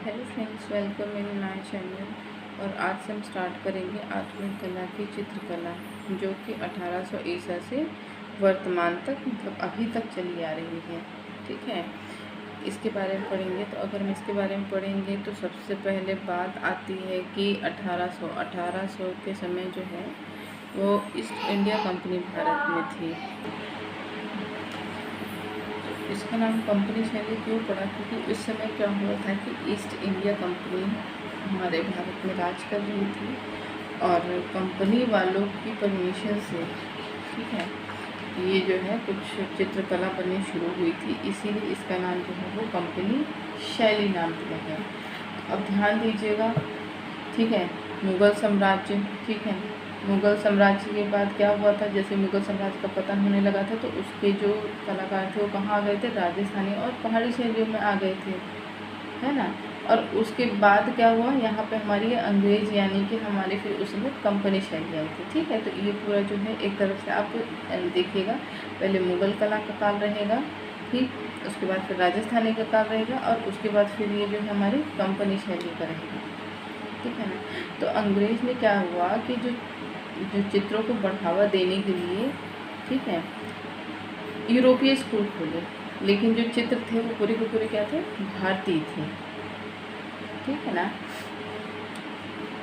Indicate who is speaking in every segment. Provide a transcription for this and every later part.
Speaker 1: Hello friends, welcome in my channel. और आज से हम स्टार्ट करेंगे आधुनिक कला की चित्रकला, जो कि 1800 ईसा से वर्तमान तक मतलब अभी तक चली आ रही है। ठीक है, इसके बारे में पढ़ेंगे। तो अगर हम इसके बारे में पढ़ेंगे तो सबसे पहले बात आती है कि 1800 के समय जो है वो ईस्ट इंडिया कंपनी भारत में थी। इसका नाम कंपनी शैली क्यों पड़ा? क्योंकि उस समय क्या हुआ था कि ईस्ट इंडिया कंपनी हमारे भारत में राज कर रही थी और कंपनी वालों की परमिशन से, ठीक है, ये जो है कुछ चित्रकला बननी शुरू हुई थी, इसीलिए इसका नाम जो है वो कंपनी शैली नाम दिया गया। अब ध्यान दीजिएगा, ठीक है, मुग़ल साम्राज्य, ठीक है, मुग़ल साम्राज्य के बाद क्या हुआ था, जैसे मुग़ल साम्राज्य का पतन होने लगा था तो उसके जो कलाकार थे वो कहाँ आ गए थे? राजस्थानी और पहाड़ी शैलियों में आ गए थे, है ना। और उसके बाद क्या हुआ, यहाँ पे हमारी अंग्रेज़ यानी कि हमारी फिर उसमें कंपनी शैली आई थी। ठीक है, तो ये पूरा जो है एक तरफ से आप देखिएगा, पहले मुग़ल कला का काल रहेगा, ठीक, उसके बाद फिर राजस्थानी का काल रहेगा और उसके बाद फिर ये जो है हमारी कंपनी शैली का रहेगा। ठीक है ना। तो अंग्रेज़ ने क्या हुआ कि जो जो चित्रों को बढ़ावा देने के लिए, ठीक है, यूरोपीय स्कूल खोले, लेकिन जो चित्र थे वो पूरे के पूरे क्या थे? भारतीय थे। ठीक है ना।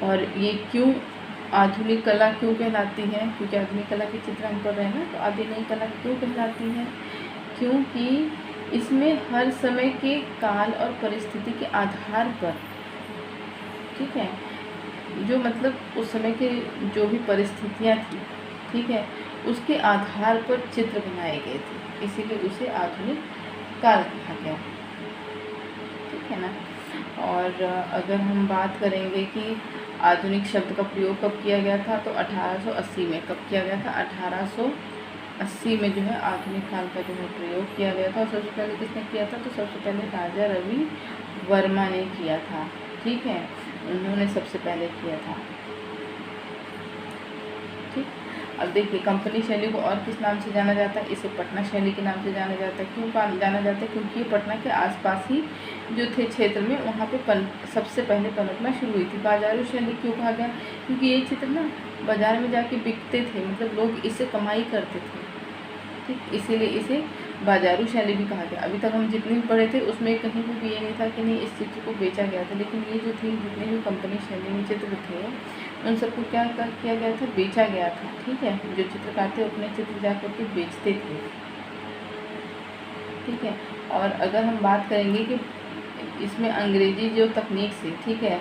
Speaker 1: और ये क्यों आधुनिक कला क्यों कहलाती है? क्योंकि आधुनिक कला के चित्र हम पढ़ रहे हैं ना, तो आधुनिक कला क्यों कहलाती है? क्योंकि इसमें हर समय के काल और परिस्थिति के आधार पर, ठीक है, जो मतलब उस समय के जो भी परिस्थितियाँ थी, ठीक है, उसके आधार पर चित्र बनाए गए थे, इसीलिए उसे आधुनिक काल कहा गया। ठीक है ना। और अगर हम बात करेंगे कि आधुनिक शब्द का प्रयोग कब किया गया था, तो 1880 में। कब किया गया था? 1880 में जो है आधुनिक काल का जो है प्रयोग किया गया था। और सबसे पहले किसने किया था? तो सबसे पहले राजा रवि वर्मा ने किया था। ठीक है, उन्होंने सबसे पहले किया था। ठीक, अब देखिए, कंपनी शैली को और किस नाम से जाना जाता है? इसे पटना शैली के नाम से जाना जाता है। क्यों जाना जाता है? क्योंकि ये पटना के आसपास ही जो थे क्षेत्र में, वहाँ पे सबसे पहले पनपना शुरू हुई थी। बाजारू शैली क्यों कहा गया? क्योंकि ये चित्र ना बाजार में जाके बिकते थे, मतलब लोग इससे कमाई करते थे। ठीक, इसीलिए इसे बाजारू शैली भी कहा गया। अभी तक हम जितने भी पढ़े थे उसमें कहीं भी ये नहीं था कि नहीं इस चित्र को बेचा गया था, लेकिन ये जो थी जितने भी कंपनी शैली में चित्र थे उन सबको क्या किया गया था? बेचा गया था। ठीक है, जो चित्रकार थे अपने चित्र जा करके बेचते थे। ठीक है, और अगर हम बात करेंगे कि इसमें अंग्रेजी जो तकनीक से, ठीक है,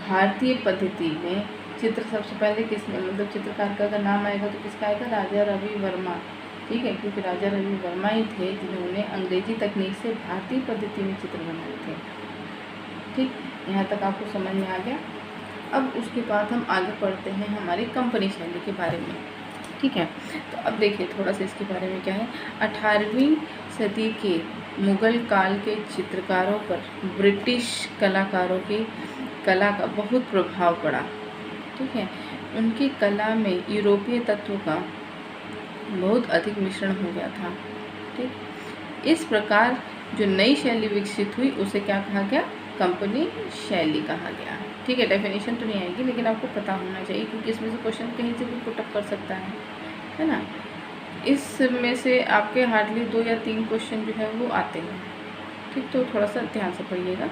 Speaker 1: भारतीय पद्धति में चित्र सबसे पहले किसने, मतलब चित्रकार का अगर नाम आएगा तो किसका आएगा? राजा रवि वर्मा। ठीक है, क्योंकि राजा रवि वर्मा ही थे जिन्होंने अंग्रेजी तकनीक से भारतीय पद्धति में चित्र बनाए थे। ठीक, यहाँ तक आपको समझ में आ गया। अब उसके बाद हम आगे पढ़ते हैं हमारी कंपनी शैली के बारे में। ठीक है, तो अब देखिए थोड़ा सा इसके बारे में क्या है। 18वीं सदी के मुग़ल काल के चित्रकारों पर ब्रिटिश कलाकारों की कला का बहुत प्रभाव पड़ा। ठीक है, उनकी कला में यूरोपीय तत्वों का बहुत अधिक मिश्रण हो गया था। ठीक, इस प्रकार जो नई शैली विकसित हुई उसे क्या कहा गया? कंपनी शैली कहा गया। ठीक है, डेफिनेशन तो नहीं आएगी लेकिन आपको पता होना चाहिए, क्योंकि इसमें से क्वेश्चन कहीं से भी पुटअप कर सकता है ना। इसमें से आपके हार्डली 2 या 3 क्वेश्चन जो है वो आते हैं। ठीक, तो थोड़ा सा ध्यान से पढ़िएगा।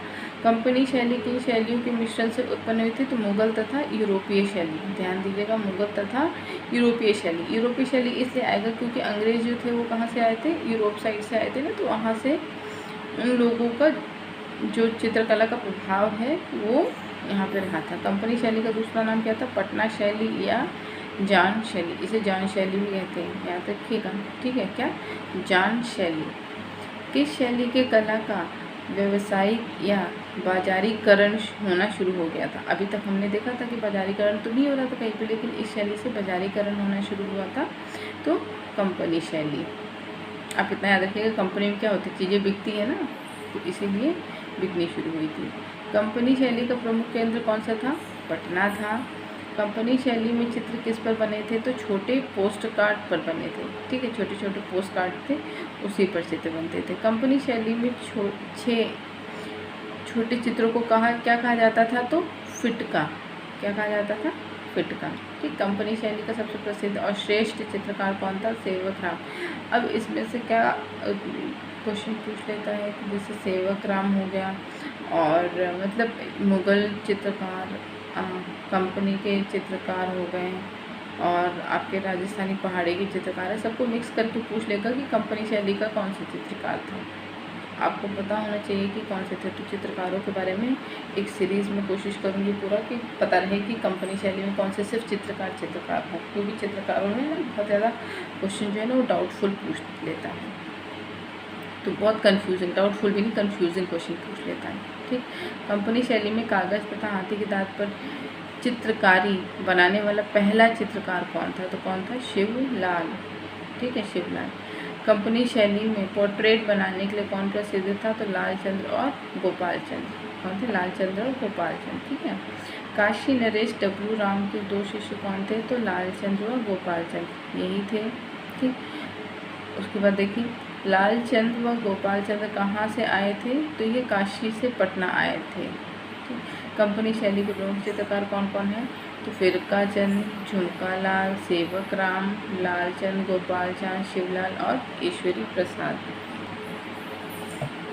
Speaker 1: कंपनी शैली की शैलियों के मिश्रण से उत्पन्न हुई थी, तो मुग़ल तथा यूरोपीय शैली। ध्यान दीजिएगा, मुग़ल तथा यूरोपीय शैली। यूरोपीय शैली इसलिए आएगा क्योंकि अंग्रेज जो थे वो कहाँ से आए थे? यूरोप साइड से आए थे ना, तो वहाँ से उन लोगों का जो चित्रकला का प्रभाव है वो यहाँ पे रहा था। कंपनी शैली का दूसरा नाम क्या था? पटना शैली या जान शैली। इसे जान शैली भी कहते हैं, याद रखिएगा। ठीक है, क्या? जान शैली। किस शैली के कला का व्यावसायिक या बाजारीकरण होना शुरू हो गया था? अभी तक हमने देखा था कि बाजारीकरण तो नहीं हो रहा था कहीं पे, लेकिन इस शैली से बाजारीकरण होना शुरू हुआ था, तो कंपनी शैली। आप इतना याद रखिएगा, कंपनी में क्या होती है? चीज़ें बिकती है ना, तो इसीलिए बिकनी शुरू हुई थी। कंपनी शैली का प्रमुख केंद्र कौन सा था? पटना था। कंपनी शैली में चित्र किस पर बने थे? तो छोटे पोस्ट कार्ड पर बने थे। ठीक है, छोटे छोटे पोस्ट कार्ड थे, उसी पर चित्र बनते थे। कंपनी शैली में छोटे चित्रों को क्या कहा जाता था? तो फिटका। क्या कहा जाता था? फिटका। ठीक। कंपनी शैली का सबसे प्रसिद्ध और श्रेष्ठ चित्रकार कौन था? सेवक राम। अब इसमें से क्या क्वेश्चन पूछ लेता है कि जैसे सेवक राम हो गया और मतलब मुग़ल चित्रकार, कंपनी के चित्रकार हो गए और आपके राजस्थानी पहाड़ी के चित्रकार है, सबको मिक्स करके पूछ लेगा कि कंपनी शैली का कौन सा चित्रकार था। आपको पता होना चाहिए कि कौन से थे। तो चित्रकारों के बारे में एक सीरीज़ में कोशिश करूँगी पूरा कि पता रहे कि कंपनी शैली में कौन से सिर्फ चित्रकार हो, क्योंकि चित्रकारों में ना बहुत ज़्यादा क्वेश्चन जो है ना वो डाउटफुल पूछ लेता है, तो बहुत कन्फ्यूजिंग, डाउटफुल भी नहीं, कन्फ्यूजिंग क्वेश्चन पूछ लेता है। ठीक। कंपनी शैली में कागज़ तथा हाथी के दांत पर चित्रकारी बनाने वाला पहला चित्रकार कौन था? तो कौन था? शिवलाल। ठीक है, शिवलाल। कंपनी शैली में पोर्ट्रेट बनाने के लिए कौन प्रसिद्ध था? तो लालचंद्र और गोपाल चंद्र। कौन थे? लालचंद्र और गोपाल चंद्र। ठीक है। काशी नरेश डब्लू राम के 2 शिष्य कौन थे? तो लालचंद्र और गोपाल चंद्र, यही थे। ठीक। उसके बाद देखिए, लालचंद्र व गोपाल चंद्र कहाँ से आए थे? तो ये काशी से पटना आए थे। कंपनी शैली के प्रमुख चित्रकार कौन कौन है? तो फिरका चंद, झुमका लाल, सेवक राम, लालचंद, गोपाल चंद, शिवलाल और ईश्वरी प्रसाद।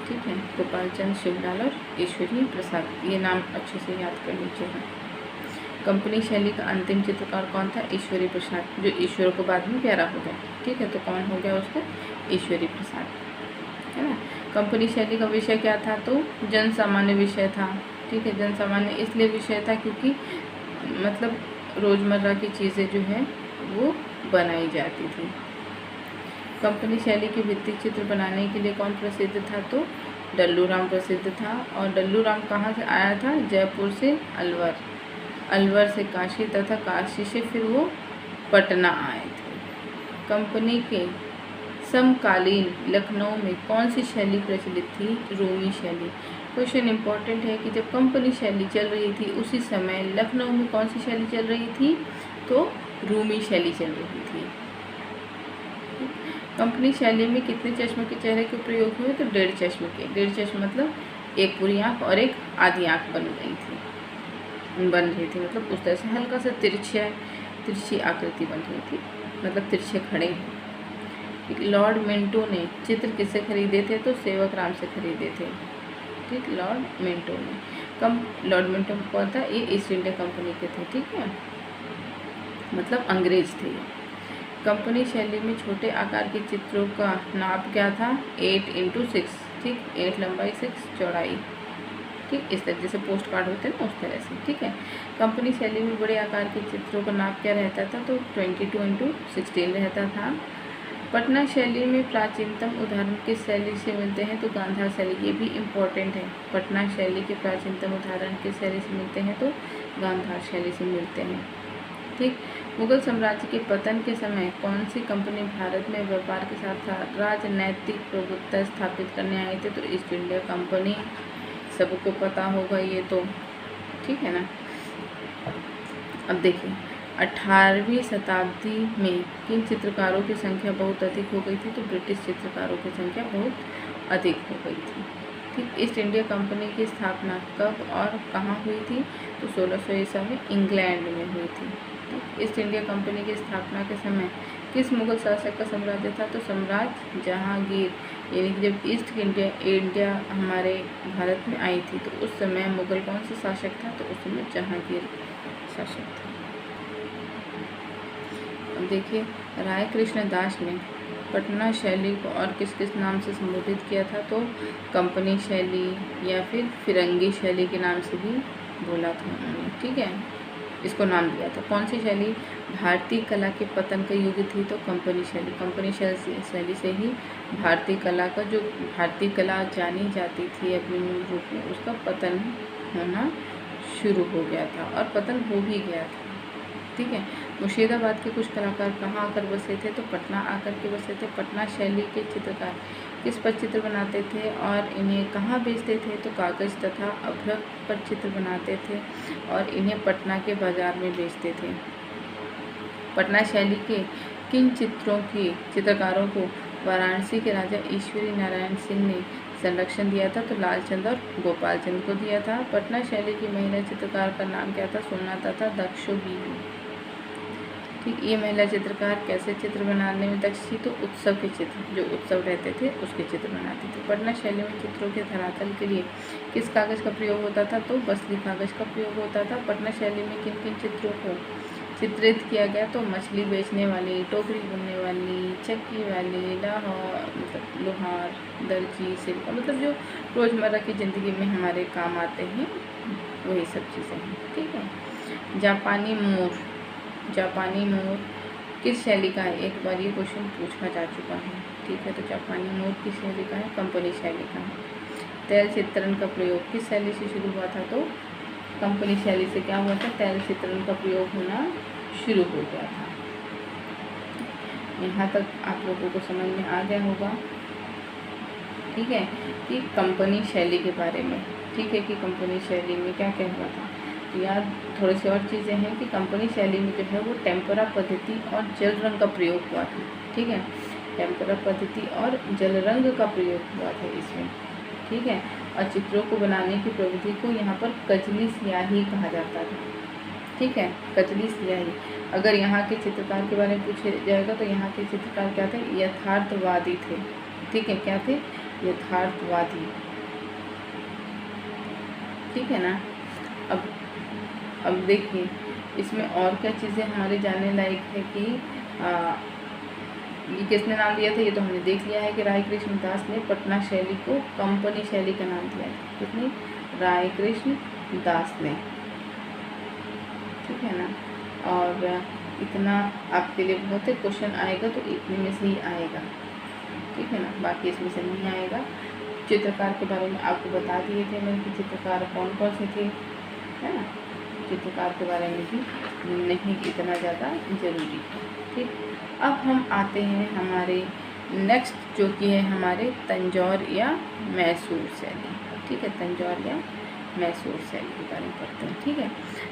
Speaker 1: ठीक है, गोपाल चंद, शिवलाल और ईश्वरी प्रसाद, ये नाम अच्छे से याद कर लीजिएगा। कंपनी शैली का अंतिम चित्रकार कौन था? ईश्वरी प्रसाद, जो ईश्वर को बाद में प्यारा हो गया। ठीक है, तो कौन हो गया उसको? ईश्वरी प्रसाद, है ना। कंपनी शैली का विषय क्या था? तो जन सामान्य विषय था। ठीक है, जन सामान्य इसलिए विषय था क्योंकि मतलब रोज़मर्रा की चीज़ें जो है वो बनाई जाती थी। कंपनी शैली के भित्ति चित्र बनाने के लिए कौन प्रसिद्ध था? तो डल्लू राम प्रसिद्ध था। और डल्लू राम कहाँ से आया था? जयपुर से अलवर, अलवर से काशी तथा काशी से फिर वो पटना आए थे। कंपनी के समकालीन लखनऊ में कौन सी शैली प्रचलित थी? रूमी शैली। क्वेश्चन इंपॉर्टेंट है कि जब कंपनी शैली चल रही थी उसी समय लखनऊ में कौन सी शैली चल रही थी? तो रूमी शैली चल रही थी। कंपनी शैली में कितने चश्मे के चेहरे के प्रयोग हुए? तो 1.5 चश्मे के। 1.5 चश्मे मतलब एक पूरी आँख और एक आधी आँख बन रही थी, मतलब उस तरह से हल्का सा तिरछी आकृति बन रही थी, मतलब तिरछे खड़े हैं। लॉर्ड मिंटो ने चित्र किससे खरीदे थे? तो सेवक राम से खरीदे थे। ठीक, लॉर्ड मिंटो ने। लॉर्ड मिंटो कौन था? ये ईस्ट इंडिया कंपनी के थे। ठीक है, मतलब अंग्रेज थे। कंपनी शैली में छोटे आकार के चित्रों का नाप क्या था? 8x6। ठीक, 8 लंबाई, 6 चौड़ाई। ठीक, इस तरह जैसे पोस्ट कार्ड होते हैं ना उस तरह से। ठीक है। कंपनी शैली में बड़े आकार के चित्रों का नाप क्या रहता था? तो 22x16 रहता था। पटना शैली में प्राचीनतम उदाहरण किस शैली से मिलते हैं? तो गांधार शैली, ये भी इम्पोर्टेंट है। पटना शैली के प्राचीनतम उदाहरण किस शैली से मिलते हैं? तो गांधार शैली से मिलते हैं। ठीक। मुगल साम्राज्य के पतन के समय कौन सी कंपनी भारत में व्यापार के साथ राजनैतिक प्रभुत्व स्थापित करने आई थी? तो ईस्ट इंडिया कंपनी, सबको पता होगा ये तो। ठीक है ना। अब देखिए, 18वीं शताब्दी में किन चित्रकारों की संख्या बहुत अधिक हो गई थी? तो ब्रिटिश चित्रकारों की संख्या बहुत अधिक हो गई थी। ठीक। ईस्ट इंडिया कंपनी की स्थापना कब और कहाँ हुई थी? तो 1600 ईसा में इंग्लैंड में हुई थी। ठीक। ईस्ट इंडिया कंपनी की स्थापना के समय किस मुगल शासक का साम्राज्य था? तो सम्राट जहांगीर। यानी कि जब ईस्ट इंडिया हमारे भारत में आई थी तो उस समय मुगल कौन सा शासक था? तो उस समय जहांगीर शासक था। अब देखिए, राय कृष्ण दास ने पटना शैली को और किस किस नाम से संबोधित किया था? तो कंपनी शैली या फिर फिरंगी शैली के नाम से भी बोला था उन्होंने। ठीक है, इसको नाम दिया था। कौन सी शैली भारतीय कला के पतन का युग थी? तो कंपनी शैली। कंपनी शैली से ही भारतीय कला का, जो भारतीय कला जानी जाती थी अपने मूल रूप में, उसका पतन होना शुरू हो गया था और पतन हो भी गया था। ठीक है। मुर्शिदाबाद के कुछ कलाकार कहाँ आकर बसे थे? तो पटना आकर के बसे थे। पटना शैली के चित्रकार किस पर चित्र बनाते थे और इन्हें कहाँ बेचते थे? तो कागज़ तथा अभ्रक पर चित्र बनाते थे और इन्हें पटना के बाज़ार में बेचते थे। पटना शैली के किन चित्रकारों को वाराणसी के राजा ईश्वरी नारायण सिंह ने संरक्षण दिया था? तो लालचंद और गोपाल चंद को दिया था। पटना शैली की महिला चित्रकार का नाम क्या था? सोनाता था दक्षोगी। ठीक, ये महिला चित्रकार कैसे चित्र बनाने में दक्ष थी? तो उत्सव के चित्र, जो उत्सव रहते थे उसके चित्र बनाती थी। पटना शैली में चित्रों के धरातल के लिए किस कागज़ का प्रयोग होता था? तो बसली कागज़ का प्रयोग होता था। पटना शैली में किन किन चित्रों को चित्रित किया गया? तो मछली बेचने वाली, टोकरी बुनने वाली, चक्की वाली, मतलब लोहार, दर्जी, शिल्प, मतलब जो रोज़मर्रा की ज़िंदगी में हमारे काम आते हैं वही सब चीज़ें हैं। ठीक है। जापानी मोर, जापानी मोर किस शैली का है? एक बार ये क्वेश्चन पूछा जा चुका है। ठीक है, तो जापानी मोर किस शैली का है? कंपनी शैली का है। तैल चित्रण का प्रयोग किस शैली से शुरू हुआ था? तो कंपनी शैली से क्या हुआ था? तैल चित्रण का प्रयोग होना शुरू हो गया था। यहाँ तक आप लोगों को समझ में आ गया होगा। ठीक है, कि कंपनी शैली के बारे में। ठीक है, कि कंपनी शैली में क्या क्या हुआ था। तो यार थोड़ी सी और चीज़ें हैं कि कंपनी शैली में जो है वो टेम्परा पद्धति और जल रंग का प्रयोग हुआ था। ठीक है, टेम्परा पद्धति और जल रंग का प्रयोग हुआ था इसमें। ठीक है, और चित्रों को बनाने की प्रविधि को यहाँ पर कजली स्याही कहा जाता था। ठीक है, कजली स्याही। अगर यहाँ के चित्रकार के बारे में पूछा जाएगा तो यहाँ के चित्रकार क्या थे? यथार्थवादी थे। ठीक है, क्या थे? यथार्थवादी। ठीक है ना। अब देखिए इसमें और क्या चीज़ें हमारे जानने लायक है कि ये किसने नाम दिया था? ये तो हमने देख लिया है कि राय कृष्ण दास ने पटना शैली को कंपनी शैली का नाम दिया था। किसने? राय कृष्ण दास ने। ठीक है ना। और इतना आपके लिए बहुत ही क्वेश्चन आएगा तो इतने में से ही आएगा। ठीक है ना, बाकी इसमें से नहीं आएगा। चित्रकार के बारे में आपको बता दिए थे मैंने कि चित्रकार कौन कौन से थे, है ना। चित्रकार के बारे में भी नहीं इतना ज़्यादा ज़रूरी है। ठीक, अब हम आते हैं हमारे नेक्स्ट जो कि है हमारे तंजौर या मैसूर शैली। ठीक है, तंजौर या मैसूर शैली के बारे में पढ़ते हैं। ठीक है,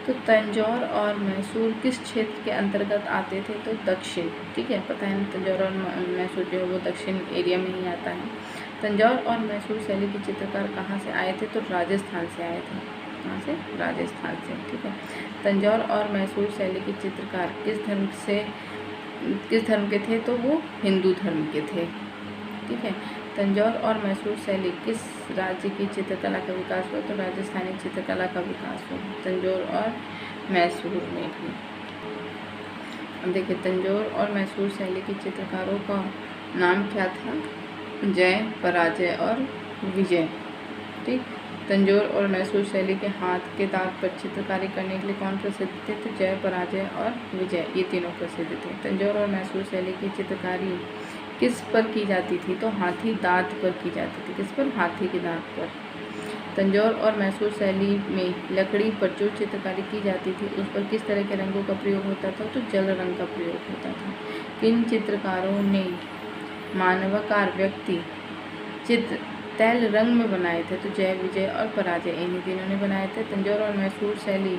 Speaker 1: तो तंजौर और मैसूर किस क्षेत्र के अंतर्गत आते थे? तो दक्षिण। ठीक है, पता है ना, तंजौर और मैसूर जो है वो दक्षिण एरिया में ही आता है। तंजौर और मैसूर शैली के चित्रकार कहाँ से आए थे? तो राजस्थान से आए थे। कहाँ से? राजस्थान से। ठीक है, तंजौर और मैसूर शैली के चित्रकार किस धर्म के थे? तो वो हिंदू धर्म के थे। ठीक है, तंजौर और मैसूर शैली किस राज्य की चित्रकला का विकास हुआ? तो राजस्थानी चित्रकला का विकास हुआ तंजौर और मैसूर में भी। अब देखिए तंजौर और मैसूर शैली के चित्रकारों का नाम क्या था? जय, पराजय और विजय। ठीक, तंजौर और मैसूर शैली के हाथ के दाग पर चित्रकारी करने के लिए कौन प्रसिद्ध थे? तो जय, पराजय और विजय, ये तीनों प्रसिद्ध थे। तंजौर और मैसूर शैली की चित्रकारी किस पर की जाती थी? तो हाथी दांत पर की जाती थी। किस पर? हाथी के दांत पर। तंजौर और मैसूर शैली में लकड़ी पर जो चित्रकारी की जाती थी उस पर किस तरह के रंगों का प्रयोग होता था? तो जल रंग का प्रयोग होता था। किन चित्रकारों ने मानवाकार व्यक्ति चित्र तैल रंग में बनाए थे? तो जय, विजय और पराजय, इन्हीं तीनों ने बनाए थे। तंजौर और मैसूर शैली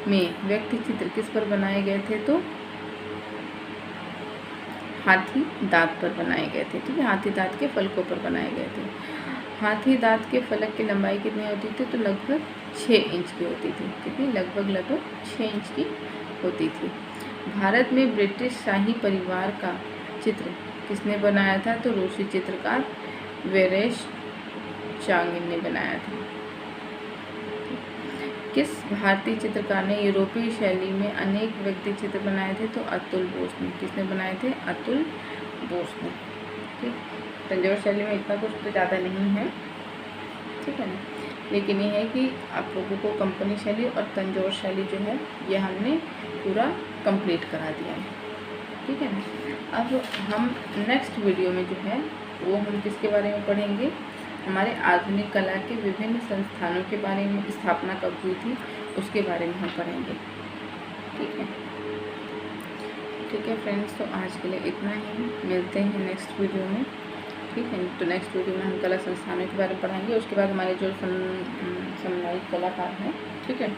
Speaker 1: में व्यक्ति चित्र किस पर बनाए गए थे? तो हाथी दांत पर बनाए गए थे। ठीक है, हाथी दांत के फलकों पर बनाए गए थे। हाथी दांत के फलक की लंबाई कितनी होती थी? तो लगभग 6 इंच की होती थी। कितनी? लगभग 6 इंच की होती थी। भारत में ब्रिटिश शाही परिवार का चित्र किसने बनाया था? तो रूसी चित्रकार वेरेश चांगिन ने बनाया था। किस भारतीय चित्रकार ने यूरोपीय शैली में अनेक व्यक्ति चित्र बनाए थे? तो अतुल बोस ने। किसने बनाए थे? अतुल बोस ने। ठीक, तंजौर शैली में इतना कुछ तो ज़्यादा नहीं है। ठीक है ना, लेकिन ये है कि आप लोगों को कंपनी शैली और तंजौर शैली जो है ये हमने पूरा कंप्लीट करा दिया है। ठीक है ना। अब हम नेक्स्ट वीडियो में जो है वो हम किसके बारे में पढ़ेंगे? हमारे आधुनिक कला के विभिन्न संस्थानों के बारे में, स्थापना कब हुई थी उसके बारे में हम पढ़ेंगे। ठीक है, ठीक है फ्रेंड्स, तो आज के लिए इतना ही। मिलते हैं नेक्स्ट वीडियो में। ठीक है, तो नेक्स्ट वीडियो में हम कला संस्थानों के बारे में पढ़ाएंगे। उसके बाद हमारे जो समन्वित कलाकार हैं, ठीक है,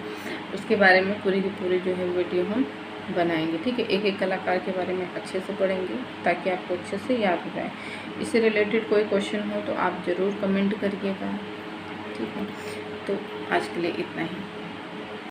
Speaker 1: उसके बारे में पूरी की पूरी जो है वीडियो हम बनाएंगे। ठीक है, एक एक कलाकार के बारे में अच्छे से पढ़ेंगे ताकि आपको अच्छे से याद हो जाए। इससे रिलेटेड कोई क्वेश्चन हो तो आप ज़रूर कमेंट करिएगा। ठीक है, तो आज के लिए इतना ही।